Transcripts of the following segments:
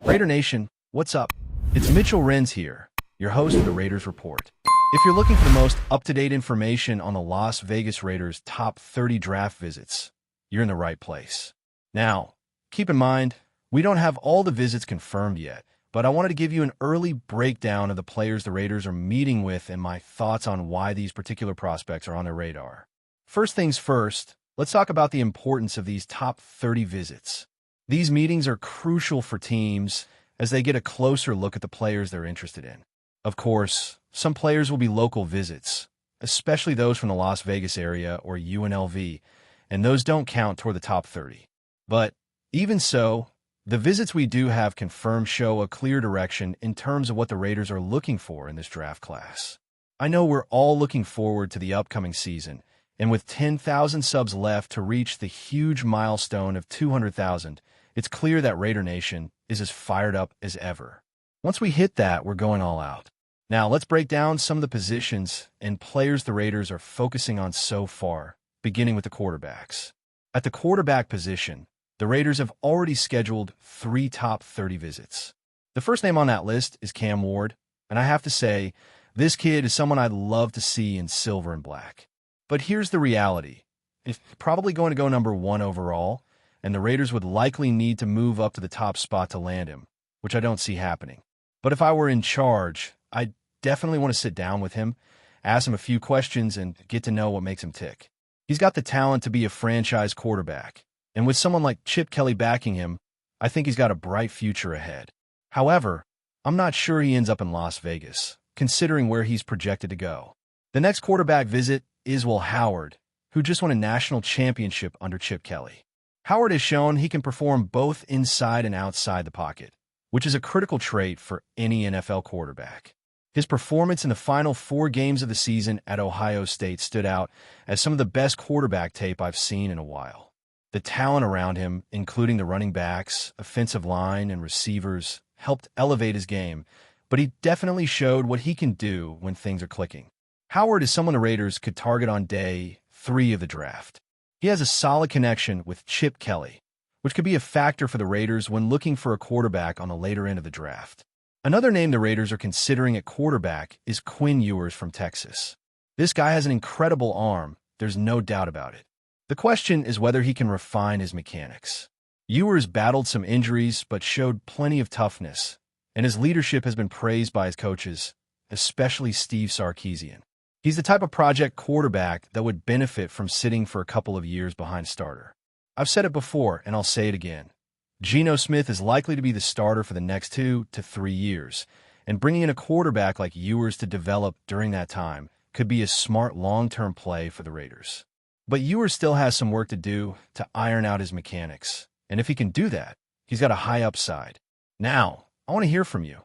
Raider Nation, what's up? It's Mitchell Renz here, your host of the Raiders Report. If you're looking for the most up-to-date information on the Las Vegas Raiders' top 30 draft visits, you're in the right place. Now, keep in mind, we don't have all the visits confirmed yet, but I wanted to give you an early breakdown of the players the Raiders are meeting with and my thoughts on why these particular prospects are on their radar. First things first, let's talk about the importance of these top 30 visits. These meetings are crucial for teams as they get a closer look at the players they're interested in. Of course, some players will be local visits, especially those from the Las Vegas area or UNLV, and those don't count toward the top 30. But even so, the visits we do have confirmed show a clear direction in terms of what the Raiders are looking for in this draft class. I know we're all looking forward to the upcoming season, and with 10,000 subs left to reach the huge milestone of 200,000, it's clear that Raider Nation is as fired up as ever. Once we hit that, we're going all out. Now, let's break down some of the positions and players the Raiders are focusing on so far, beginning with the quarterbacks. At the quarterback position, the Raiders have already scheduled 3 top 30 visits. The first name on that list is Cam Ward, and I have to say, this kid is someone I'd love to see in silver and black. But here's the reality. He's probably going to go number 1 overall, and the Raiders would likely need to move up to the top spot to land him, which I don't see happening. But if I were in charge, I'd definitely want to sit down with him, ask him a few questions, and get to know what makes him tick. He's got the talent to be a franchise quarterback, and with someone like Chip Kelly backing him, I think he's got a bright future ahead. However, I'm not sure he ends up in Las Vegas, considering where he's projected to go. The next quarterback visit is Will Howard, who just won a national championship under Chip Kelly. Howard has shown he can perform both inside and outside the pocket, which is a critical trait for any NFL quarterback. His performance in the final 4 games of the season at Ohio State stood out as some of the best quarterback tape I've seen in a while. The talent around him, including the running backs, offensive line, and receivers, helped elevate his game, but he definitely showed what he can do when things are clicking. Howard is someone the Raiders could target on day 3 of the draft. He has a solid connection with Chip Kelly, which could be a factor for the Raiders when looking for a quarterback on the later end of the draft. Another name the Raiders are considering at quarterback is Quinn Ewers from Texas. This guy has an incredible arm, there's no doubt about it. The question is whether he can refine his mechanics. Ewers battled some injuries but showed plenty of toughness, and his leadership has been praised by his coaches, especially Steve Sarkisian. He's the type of project quarterback that would benefit from sitting for a couple of years behind starter. I've said it before, and I'll say it again. Geno Smith is likely to be the starter for the next 2 to 3 years, and bringing in a quarterback like Ewers to develop during that time could be a smart long-term play for the Raiders. But Ewers still has some work to do to iron out his mechanics, and if he can do that, he's got a high upside. Now, I want to hear from you.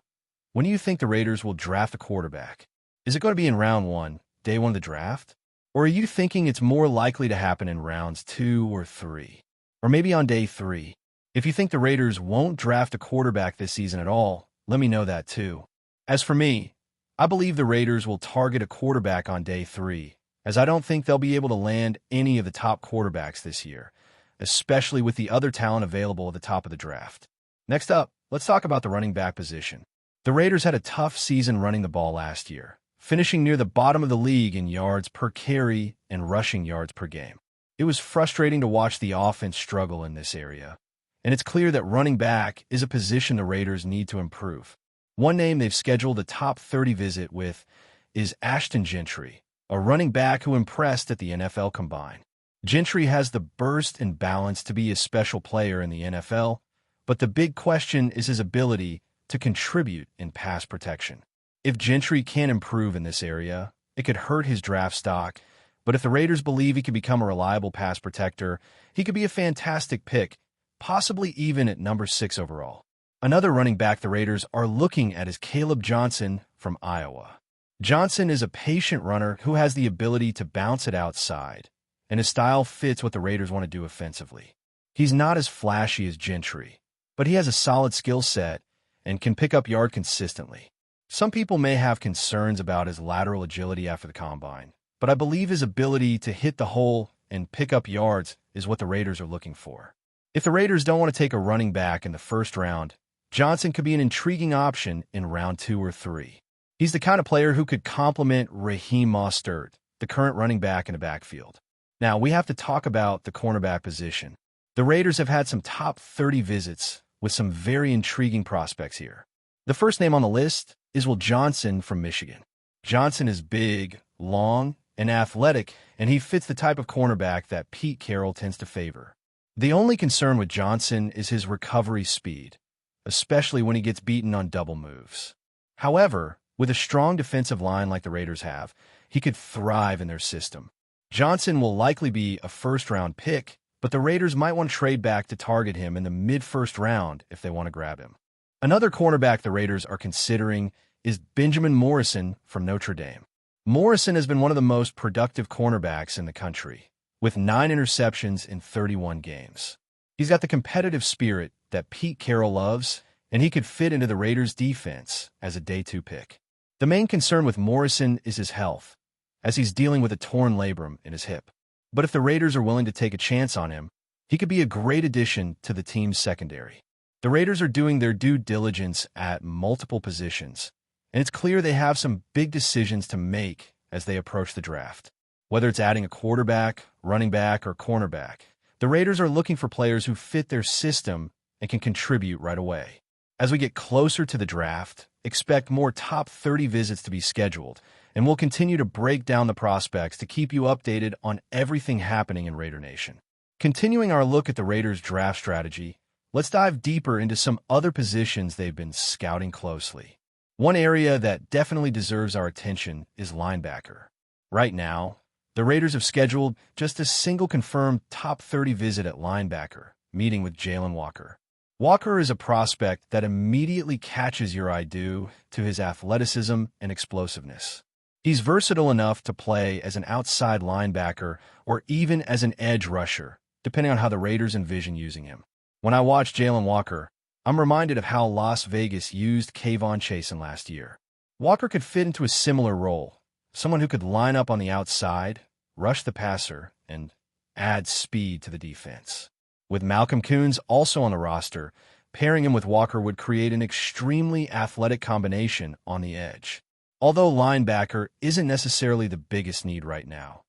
When do you think the Raiders will draft a quarterback? Is it going to be in round 1? Day 1 of the draft? Or are you thinking it's more likely to happen in rounds 2 or 3? Or maybe on day 3? If you think the Raiders won't draft a quarterback this season at all, let me know that too. As for me, I believe the Raiders will target a quarterback on day 3, as I don't think they'll be able to land any of the top quarterbacks this year, especially with the other talent available at the top of the draft. Next up, let's talk about the running back position. The Raiders had a tough season running the ball last year, finishing near the bottom of the league in yards per carry and rushing yards per game. It was frustrating to watch the offense struggle in this area, and it's clear that running back is a position the Raiders need to improve. One name they've scheduled a top 30 visit with is Ashton Gentry, a running back who impressed at the NFL Combine. Gentry has the burst and balance to be a special player in the NFL, but the big question is his ability to contribute in pass protection. If Gentry can improve in this area, it could hurt his draft stock, but if the Raiders believe he can become a reliable pass protector, he could be a fantastic pick, possibly even at number 6 overall. Another running back the Raiders are looking at is Caleb Johnson from Iowa. Johnson is a patient runner who has the ability to bounce it outside, and his style fits what the Raiders want to do offensively. He's not as flashy as Gentry, but he has a solid skill set and can pick up yard consistently. Some people may have concerns about his lateral agility after the combine, but I believe his ability to hit the hole and pick up yards is what the Raiders are looking for. If the Raiders don't want to take a running back in the first round, Johnson could be an intriguing option in round 2 or 3. He's the kind of player who could complement Raheem Mostert, the current running back in the backfield. Now, we have to talk about the cornerback position. The Raiders have had some top 30 visits with some very intriguing prospects here. The first name on the list is Will Johnson from Michigan. Johnson is big, long, and athletic, and he fits the type of cornerback that Pete Carroll tends to favor. The only concern with Johnson is his recovery speed, especially when he gets beaten on double moves. However, with a strong defensive line like the Raiders have, he could thrive in their system. Johnson will likely be a first-round pick, but the Raiders might want to trade back to target him in the mid-first round if they want to grab him. Another cornerback the Raiders are considering is Benjamin Morrison from Notre Dame. Morrison has been one of the most productive cornerbacks in the country, with 9 interceptions in 31 games. He's got the competitive spirit that Pete Carroll loves, and he could fit into the Raiders' defense as a day 2 pick. The main concern with Morrison is his health, as he's dealing with a torn labrum in his hip. But if the Raiders are willing to take a chance on him, he could be a great addition to the team's secondary. The Raiders are doing their due diligence at multiple positions, and it's clear they have some big decisions to make as they approach the draft. Whether it's adding a quarterback, running back, or cornerback, the Raiders are looking for players who fit their system and can contribute right away. As we get closer to the draft, expect more top 30 visits to be scheduled, and we'll continue to break down the prospects to keep you updated on everything happening in Raider Nation. Continuing our look at the Raiders' draft strategy, let's dive deeper into some other positions they've been scouting closely. One area that definitely deserves our attention is linebacker. Right now, the Raiders have scheduled just a single confirmed top 30 visit at linebacker, meeting with Jalen Walker. Walker is a prospect that immediately catches your eye due to his athleticism and explosiveness. He's versatile enough to play as an outside linebacker or even as an edge rusher, depending on how the Raiders envision using him. When I watch Jalen Walker, I'm reminded of how Las Vegas used Kayvon Chasen last year. Walker could fit into a similar role, someone who could line up on the outside, rush the passer, and add speed to the defense. With Malcolm Koonce also on the roster, pairing him with Walker would create an extremely athletic combination on the edge. Although linebacker isn't necessarily the biggest need right now,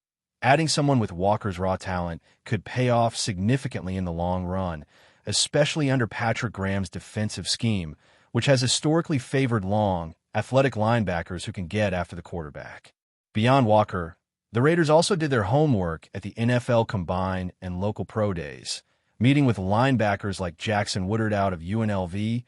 adding someone with Walker's raw talent could pay off significantly in the long run, especially under Patrick Graham's defensive scheme, which has historically favored long, athletic linebackers who can get after the quarterback. Beyond Walker, the Raiders also did their homework at the NFL Combine and local pro days, meeting with linebackers like Jackson Woodard out of UNLV,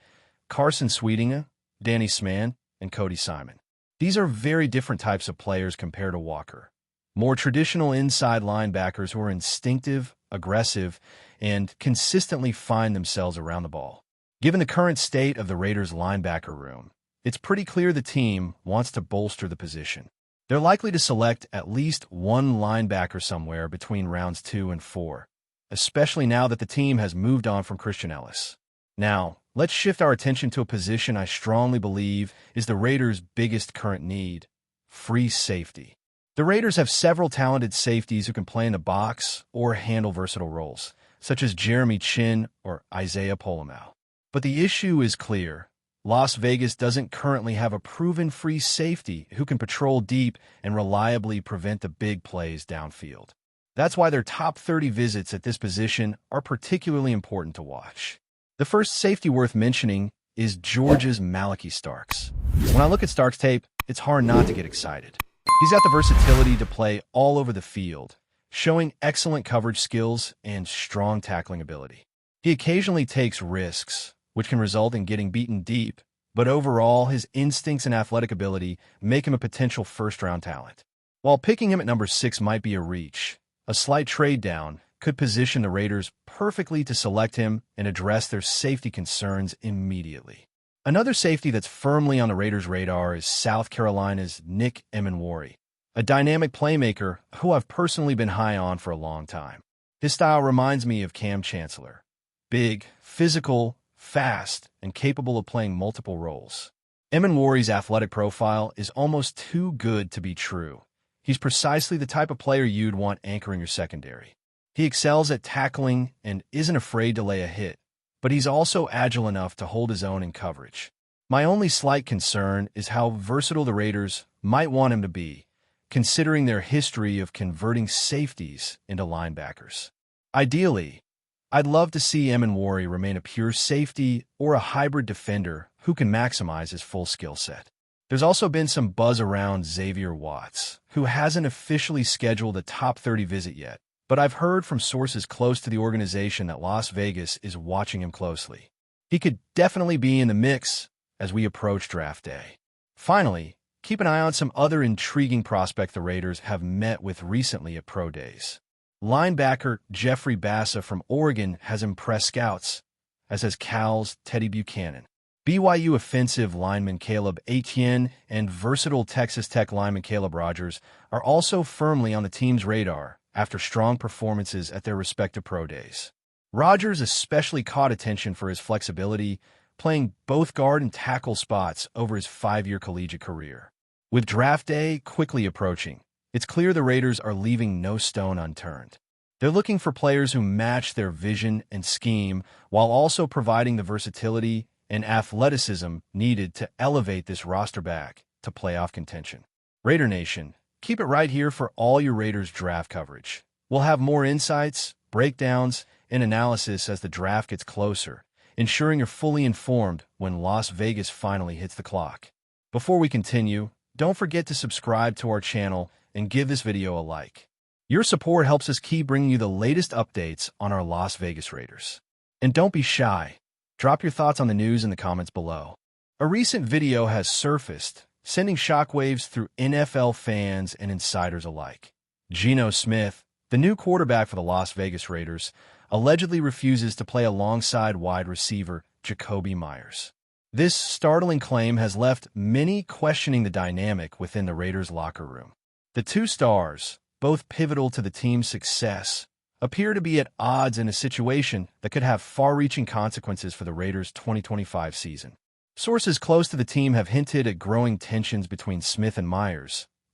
Carson Sweetinga, Danny Smann, and Cody Simon. These are very different types of players compared to Walker. More traditional inside linebackers who are instinctive, aggressive, and consistently find themselves around the ball. Given the current state of the Raiders' linebacker room, it's pretty clear the team wants to bolster the position. They're likely to select at least one linebacker somewhere between rounds 2 and 4, especially now that the team has moved on from Christian Ellis. Now, let's shift our attention to a position I strongly believe is the Raiders' biggest current need: free safety. The Raiders have several talented safeties who can play in the box or handle versatile roles, such as Jeremy Chin or Isaiah Polamau. But the issue is clear. Las Vegas doesn't currently have a proven free safety who can patrol deep and reliably prevent the big plays downfield. That's why their top 30 visits at this position are particularly important to watch. The first safety worth mentioning is Georgia's Malachi Starks. When I look at Starks' tape, it's hard not to get excited. He's got the versatility to play all over the field, showing excellent coverage skills and strong tackling ability. He occasionally takes risks, which can result in getting beaten deep, but overall, his instincts and athletic ability make him a potential first-round talent. While picking him at number 6 might be a reach, a slight trade down could position the Raiders perfectly to select him and address their safety concerns immediately. Another safety that's firmly on the Raiders' radar is South Carolina's Nick Emenwari, a dynamic playmaker who I've personally been high on for a long time. His style reminds me of Cam Chancellor: big, physical, fast, and capable of playing multiple roles. Emenwari's athletic profile is almost too good to be true. He's precisely the type of player you'd want anchoring your secondary. He excels at tackling and isn't afraid to lay a hit, but he's also agile enough to hold his own in coverage. My only slight concern is how versatile the Raiders might want him to be, considering their history of converting safeties into linebackers. Ideally, I'd love to see Emmanwori remain a pure safety or a hybrid defender who can maximize his full skill set. There's also been some buzz around Xavier Watts, who hasn't officially scheduled a top 30 visit yet, but I've heard from sources close to the organization that Las Vegas is watching him closely. He could definitely be in the mix as we approach draft day. Finally, keep an eye on some other intriguing prospects the Raiders have met with recently at Pro Days. Linebacker Jeffrey Bassa from Oregon has impressed scouts, as has Cal's Teddy Buchanan. BYU offensive lineman Caleb Etienne and versatile Texas Tech lineman Caleb Rogers are also firmly on the team's radar after strong performances at their respective pro days. Rogers especially caught attention for his flexibility, playing both guard and tackle spots over his 5-year collegiate career. With draft day quickly approaching, it's clear the Raiders are leaving no stone unturned. They're looking for players who match their vision and scheme while also providing the versatility and athleticism needed to elevate this roster back to playoff contention. Raider Nation, keep it right here for all your Raiders draft coverage. We'll have more insights, breakdowns, and analysis as the draft gets closer, ensuring you're fully informed when Las Vegas finally hits the clock. Before we continue, don't forget to subscribe to our channel and give this video a like. Your support helps us keep bringing you the latest updates on our Las Vegas Raiders. And don't be shy. Drop your thoughts on the news in the comments below. A recent video has surfaced, sending shockwaves through NFL fans and insiders alike. Geno Smith, the new quarterback for the Las Vegas Raiders, allegedly refuses to play alongside wide receiver Jakobi Meye. This startling claim has left many questioning the dynamic within the Raiders' locker room. The two stars, both pivotal to the team's success, appear to be at odds in a situation that could have far-reaching consequences for the Raiders' 2025 season. Sources close to the team have hinted at growing tensions between Smith and Meye,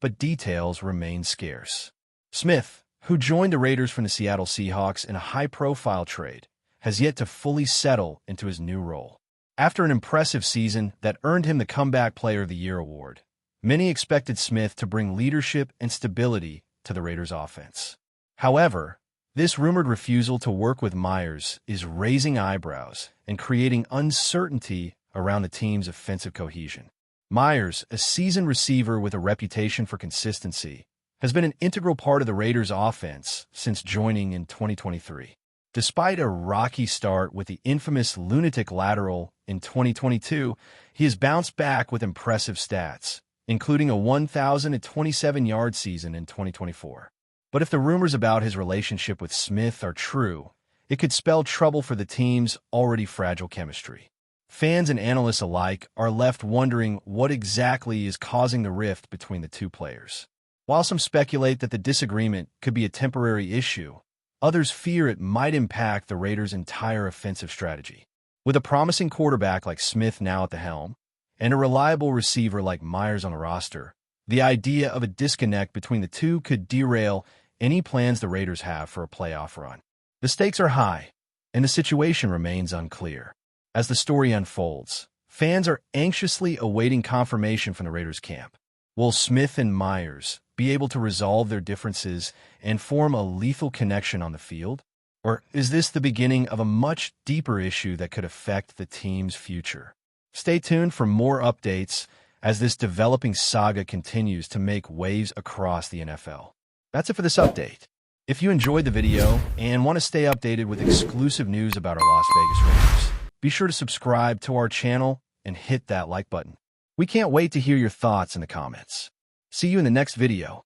but details remain scarce. Smith, who joined the Raiders from the Seattle Seahawks in a high-profile trade, has yet to fully settle into his new role. After an impressive season that earned him the Comeback Player of the Year award, many expected Smith to bring leadership and stability to the Raiders' offense. However, this rumored refusal to work with Meye is raising eyebrows and creating uncertainty around the team's offensive cohesion. Meye, a seasoned receiver with a reputation for consistency, has been an integral part of the Raiders' offense since joining in 2023. Despite a rocky start with the infamous lunatic lateral in 2022, he has bounced back with impressive stats, including a 1,027-yard season in 2024. But if the rumors about his relationship with Smith are true, it could spell trouble for the team's already fragile chemistry. Fans and analysts alike are left wondering what exactly is causing the rift between the two players. While some speculate that the disagreement could be a temporary issue, others fear it might impact the Raiders' entire offensive strategy. With a promising quarterback like Smith now at the helm, and a reliable receiver like Meye on the roster, the idea of a disconnect between the two could derail any plans the Raiders have for a playoff run. The stakes are high, and the situation remains unclear. As the story unfolds, fans are anxiously awaiting confirmation from the Raiders camp. Will Smith and Meye be able to resolve their differences and form a lethal connection on the field? Or is this the beginning of a much deeper issue that could affect the team's future? Stay tuned for more updates as this developing saga continues to make waves across the NFL. That's it for this update. If you enjoyed the video and want to stay updated with exclusive news about our Las Vegas Raiders, be sure to subscribe to our channel and hit that like button. We can't wait to hear your thoughts in the comments. See you in the next video.